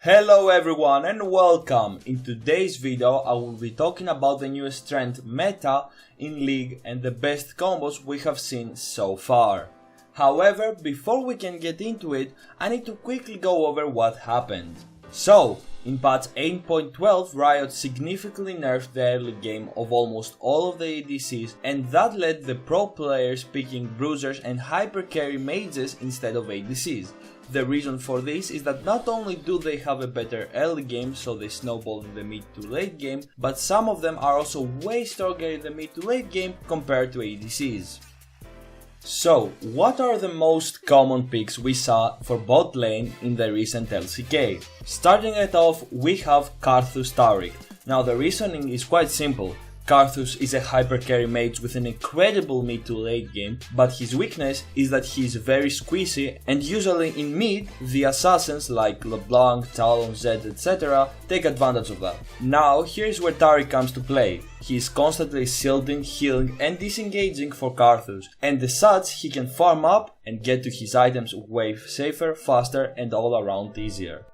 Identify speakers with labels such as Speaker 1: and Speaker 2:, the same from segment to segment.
Speaker 1: Hello everyone and welcome! In today's video I will be talking about the newest trend meta in League and the best combos we have seen so far. However, before we can get into it, I need to quickly go over what happened. So, in patch 8.12, Riot significantly nerfed the early game of almost all of the ADCs, and that led the pro players picking bruisers and hyper carry mages instead of ADCs. The reason for this is that not only do they have a better early game, so they snowball in the mid to late game, but some of them are also way stronger in the mid to late game compared to ADCs. So, what are the most common picks we saw for bot lane in the recent LCK? Starting it off, we have Karthus Taric. Now the reasoning is quite simple. Karthus is a hyper carry mage with an incredible mid to late game, but his weakness is that he is very squeezy, and usually in mid, the assassins like LeBlanc, Talon, Zed, etc. take advantage of that. Now here's where Taric comes to play. He is constantly shielding, healing and disengaging for Karthus, and as such he can farm up and get to his items way safer, faster and all around easier.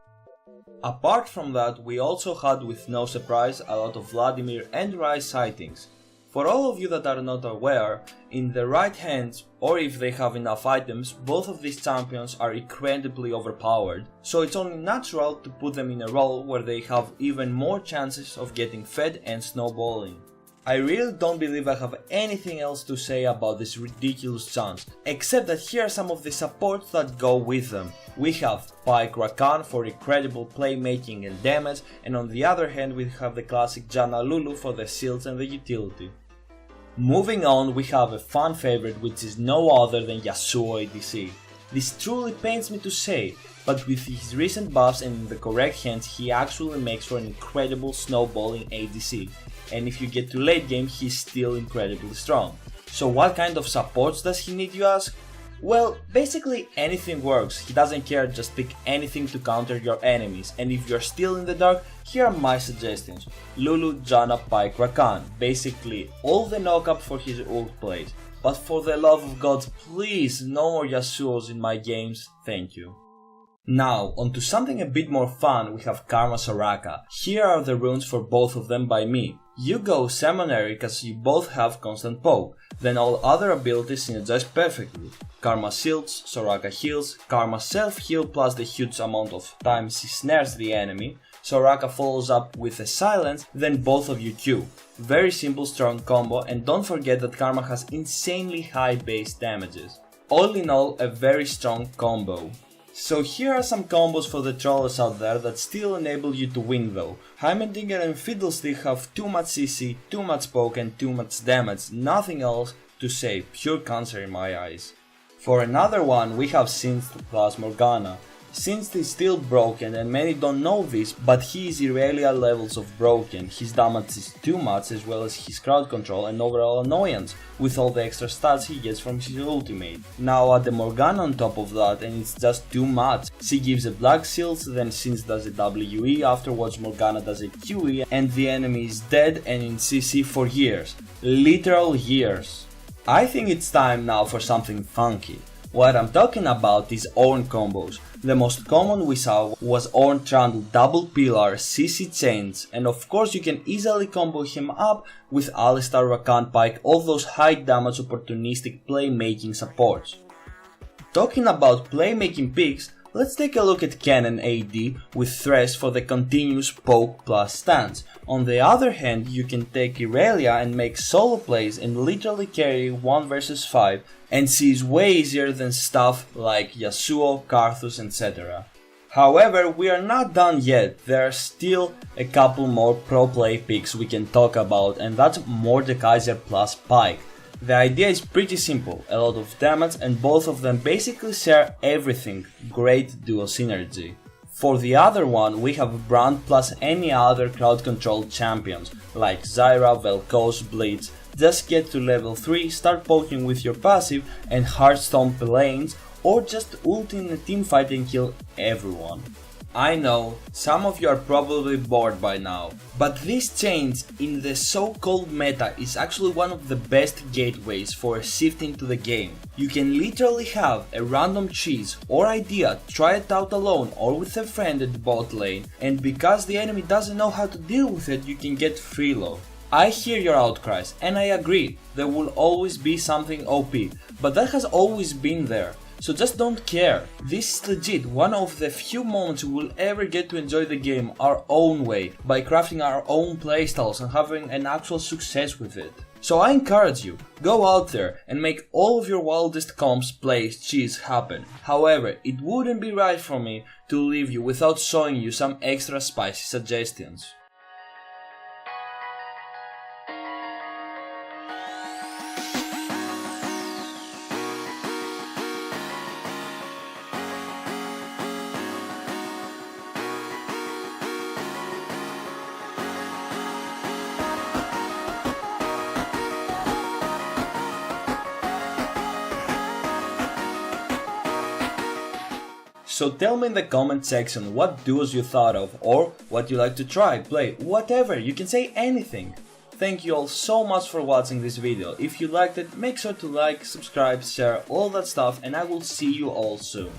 Speaker 1: Apart from that, we also had, with no surprise, a lot of Vladimir and Ryze sightings. For all of you that are not aware, in the right hands, or if they have enough items, both of these champions are incredibly overpowered, so it's only natural to put them in a role where they have even more chances of getting fed and snowballing. I really don't believe I have anything else to say about this ridiculous chance, except that here are some of the supports that go with them. We have Pyke Rakan for incredible playmaking and damage, and on the other hand we have the classic Janna Lulu for the shields and the utility. Moving on, we have a fan favorite, which is no other than Yasuo ADC. This truly pains me to say, but with his recent buffs and in the correct hands he actually makes for an incredible snowballing ADC. And if you get to late game, he's still incredibly strong. So what kind of supports does he need, you ask? Well, basically anything works. He doesn't care, just pick anything to counter your enemies, and if you're still in the dark, here are my suggestions. Lulu, Janna, Pyke, Rakan, basically all the knock-up for his ult plays. But for the love of God, please, no more Yasuos in my games, thank you. Now, onto something a bit more fun, we have Karma Soraka. Here are the runes for both of them by me. You go Seminary cause you both have constant poke, then all other abilities synergize perfectly. Karma shields, Soraka heals, Karma self-heal plus the huge amount of times he snares the enemy, Soraka follows up with a silence, then both of you Q. Very simple strong combo, and don't forget that Karma has insanely high base damages. All in all, a very strong combo. So here are some combos for the trollers out there that still enable you to win though. Heimerdinger and Fiddlestick have too much CC, too much poke and too much damage, nothing else to say, pure cancer in my eyes. For another one we have Synth plus Morgana. Synth is still broken and many don't know this, but he is Irelia levels of broken. His damage is too much as well as his crowd control and overall annoyance, with all the extra stats he gets from his ultimate. Now add the Morgana on top of that and it's just too much. She gives a black shield, then Synth does a WE, afterwards Morgana does a QE and the enemy is dead and in CC for years. Literal years. I think it's time now for something funky. What I'm talking about is Ornn combos. The most common we saw was Ornn Trundle double pillar CC chains, and of course you can easily combo him up with Alistar, Rakan, Pyke, all those high damage opportunistic playmaking supports. Talking about playmaking picks, let's take a look at Kennen AD with Thresh for the continuous poke plus stance. On the other hand, you can take Irelia and make solo plays and literally carry 1 vs 5, and she is way easier than stuff like Yasuo, Karthus, etc. However, we are not done yet, there are still a couple more pro play picks we can talk about, and that's Mordekaiser plus Pyke. The idea is pretty simple, a lot of damage and both of them basically share everything, great duo synergy. For the other one we have Brand plus any other crowd control champions like Zyra, Vel'Koz, Blitz. Just get to level 3, start poking with your passive and hard stomp lanes, or just ult in a teamfight and kill everyone. I know, some of you are probably bored by now, but this change in the so-called meta is actually one of the best gateways for shifting to the game. You can literally have a random cheese or idea, try it out alone or with a friend at bot lane, and because the enemy doesn't know how to deal with it, you can get free love. I hear your outcries, and I agree, there will always be something OP, but that has always been there. So just don't care. This is legit one of the few moments we will ever get to enjoy the game our own way, by crafting our own playstyles and having an actual success with it. So I encourage you, go out there and make all of your wildest comps, plays, cheese happen. However, it wouldn't be right for me to leave you without showing you some extra spicy suggestions. So tell me in the comment section what duos you thought of or what you like to try, play, whatever, you can say anything. Thank you all so much for watching this video. If you liked it, make sure to like, subscribe, share, all that stuff, and I will see you all soon.